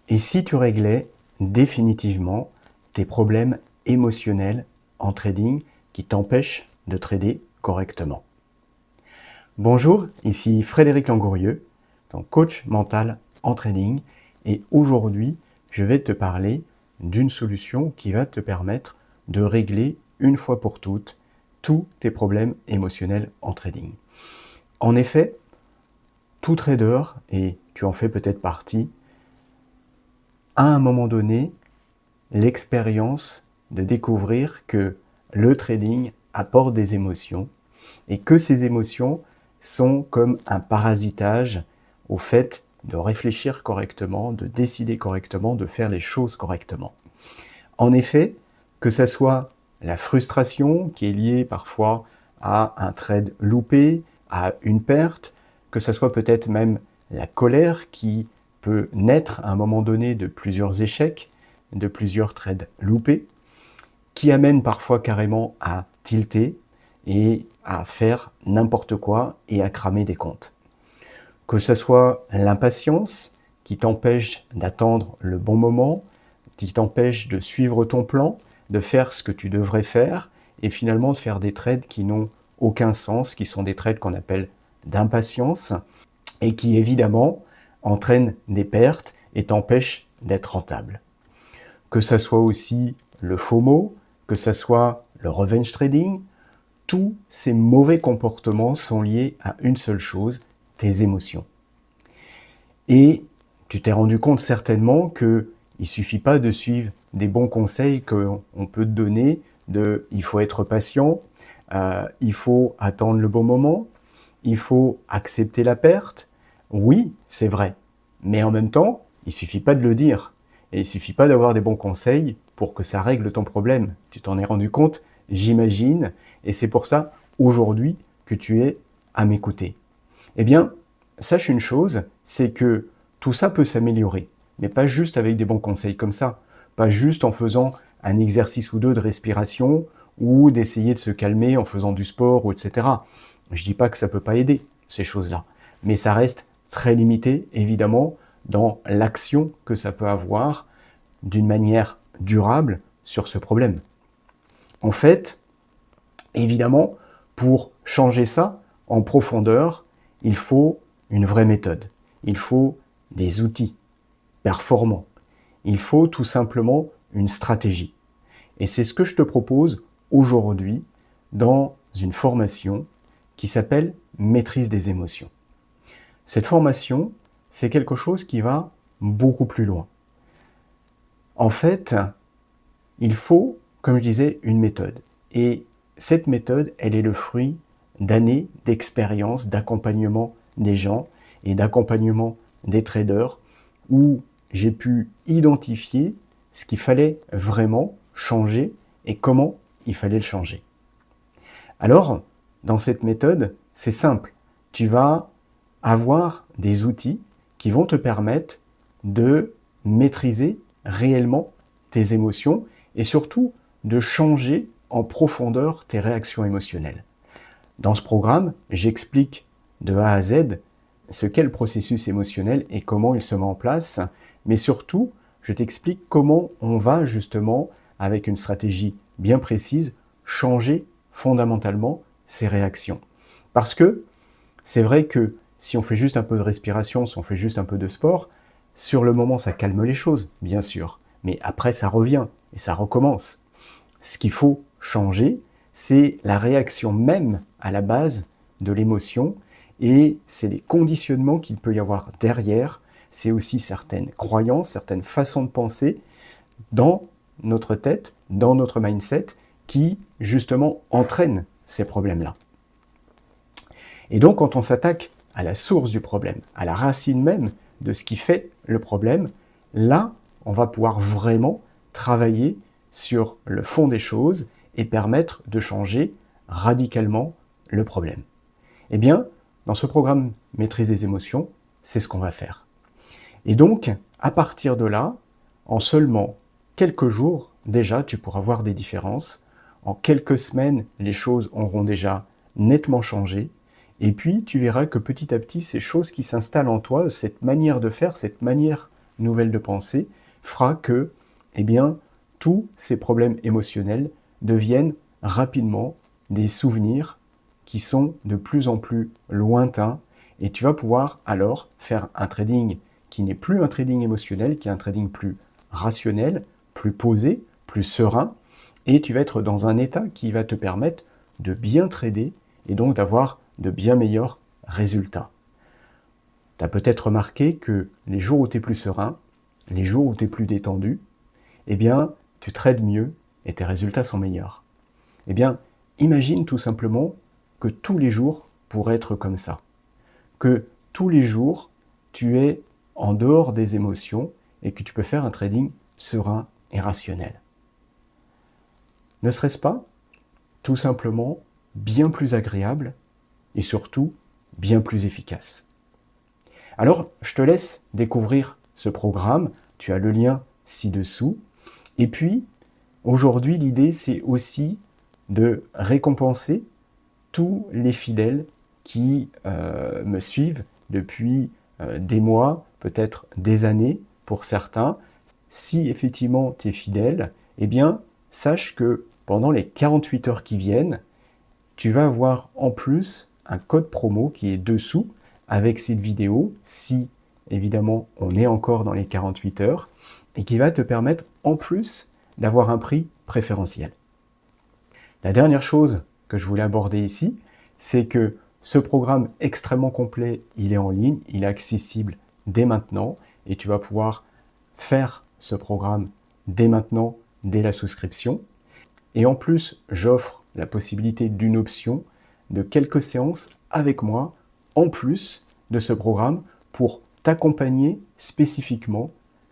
Et si tu réglais définitivement tes problèmes émotionnels en trading qui t'empêchent de trader correctement? Bonjour, ici Frédéric Langourieux, ton coach mental en trading, et aujourd'hui, je vais te parler d'une solution qui va te permettre de régler une fois pour toutes tous tes problèmes émotionnels en trading. En effet, tout trader, et tu en fais peut-être partie, à un moment donné, l'expérience de découvrir que le trading apporte des émotions et que ces émotions sont comme un parasitage au fait de réfléchir correctement, de décider correctement, de faire les choses correctement. En effet, que ce soit la frustration qui est liée parfois à un trade loupé, à une perte, que ce soit peut-être même la colère qui peut naître à un moment donné de plusieurs échecs, de plusieurs trades loupés, qui amène parfois carrément à tilter et à faire n'importe quoi et à cramer des comptes. Que ce soit l'impatience qui t'empêche d'attendre le bon moment, qui t'empêche de suivre ton plan, de faire ce que tu devrais faire et finalement de faire des trades qui n'ont aucun sens, qui sont des trades qu'on appelle d'impatience et qui évidemment entraînent des pertes et t'empêchent d'être rentable. Que ça soit aussi le FOMO, que ça soit le revenge trading, tous ces mauvais comportements sont liés à une seule chose, tes émotions. Et tu t'es rendu compte certainement qu'il ne suffit pas de suivre des bons conseils qu'on peut te donner de il faut être patient, il faut attendre le bon moment, il faut accepter la perte. Oui, c'est vrai. Mais en même temps, il ne suffit pas de le dire. Et il ne suffit pas d'avoir des bons conseils pour que ça règle ton problème. Tu t'en es rendu compte, j'imagine, et c'est pour ça, aujourd'hui, que tu es à m'écouter. Eh bien, sache une chose, c'est que tout ça peut s'améliorer, mais pas juste avec des bons conseils comme ça, pas juste en faisant un exercice ou deux de respiration, ou d'essayer de se calmer en faisant du sport, ou etc. Je dis pas que ça peut pas aider, ces choses-là, mais ça reste très limité, évidemment, dans l'action que ça peut avoir d'une manière durable sur ce problème. En fait, évidemment, pour changer ça en profondeur, il faut une vraie méthode. Il faut des outils performants. Il faut tout simplement une stratégie. Et c'est ce que je te propose aujourd'hui dans une formation qui s'appelle Maîtrise des émotions. Cette formation, c'est quelque chose qui va beaucoup plus loin. En fait, il faut, comme je disais, une méthode. Et cette méthode, elle est le fruit d'années d'expérience, d'accompagnement des gens et d'accompagnement des traders où j'ai pu identifier ce qu'il fallait vraiment changer et comment il fallait le changer. Alors, dans cette méthode, c'est simple. Tu vas avoir des outils qui vont te permettre de maîtriser réellement tes émotions et surtout de changer en profondeur tes réactions émotionnelles. Dans ce programme, j'explique de A à Z ce qu'est le processus émotionnel et comment il se met en place, mais surtout, je t'explique comment on va justement, avec une stratégie bien précise, changer fondamentalement ces réactions. Parce que c'est vrai que si on fait juste un peu de respiration, si on fait juste un peu de sport, sur le moment, ça calme les choses, bien sûr. Mais après, ça revient et ça recommence. Ce qu'il faut changer, c'est la réaction même à la base de l'émotion et c'est les conditionnements qu'il peut y avoir derrière. C'est aussi certaines croyances, certaines façons de penser dans notre tête, dans notre mindset qui, justement, entraînent ces problèmes-là. Et donc, quand on s'attaque à la source du problème, à la racine même de ce qui fait le problème, là, on va pouvoir vraiment travailler sur le fond des choses et permettre de changer radicalement le problème. Eh bien, dans ce programme Maîtrise des émotions, c'est ce qu'on va faire. Et donc, à partir de là, en seulement quelques jours, déjà, tu pourras voir des différences. En quelques semaines, les choses auront déjà nettement changé. Et puis, tu verras que petit à petit, ces choses qui s'installent en toi, cette manière de faire, cette manière nouvelle de pensée fera que, eh bien, tous ces problèmes émotionnels deviennent rapidement des souvenirs qui sont de plus en plus lointains et tu vas pouvoir alors faire un trading qui n'est plus un trading émotionnel, qui est un trading plus rationnel, plus posé, plus serein et tu vas être dans un état qui va te permettre de bien trader et donc d'avoir de bien meilleurs résultats. Tu as peut-être remarqué que les jours où tu es plus serein, les jours où tu es plus détendu, eh bien, tu trades mieux et tes résultats sont meilleurs. Eh bien, imagine tout simplement que tous les jours pourraient être comme ça. Que tous les jours, tu es en dehors des émotions et que tu peux faire un trading serein et rationnel. Ne serait-ce pas tout simplement bien plus agréable et surtout bien plus efficace? Alors, je te laisse découvrir ce programme. Tu as le lien ci-dessous. Et puis, aujourd'hui, l'idée, c'est aussi de récompenser tous les fidèles qui me suivent depuis des mois, peut-être des années pour certains. Si effectivement tu es fidèle, eh bien, sache que pendant les 48 heures qui viennent, tu vas avoir en plus un code promo qui est dessous avec cette vidéo, si évidemment on est encore dans les 48 heures, et qui va te permettre en plus d'avoir un prix préférentiel. La dernière chose que je voulais aborder ici, c'est que ce programme extrêmement complet, il est en ligne, il est accessible dès maintenant, et tu vas pouvoir faire ce programme dès maintenant, dès la souscription. Et en plus, j'offre la possibilité d'une option de quelques séances avec moi, en plus de ce programme, pour t'accompagner spécifiquement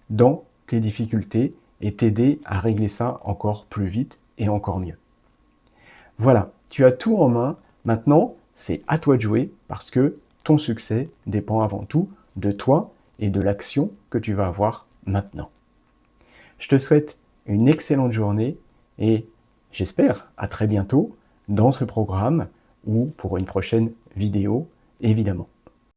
dans tes difficultés et t'aider à régler ça encore plus vite et encore mieux. Voilà, tu as tout en main. Maintenant, c'est à toi de jouer parce que ton succès dépend avant tout de toi et de l'action que tu vas avoir maintenant. Je te souhaite une excellente journée et j'espère à très bientôt dans ce programme ou pour une prochaine vidéo, évidemment.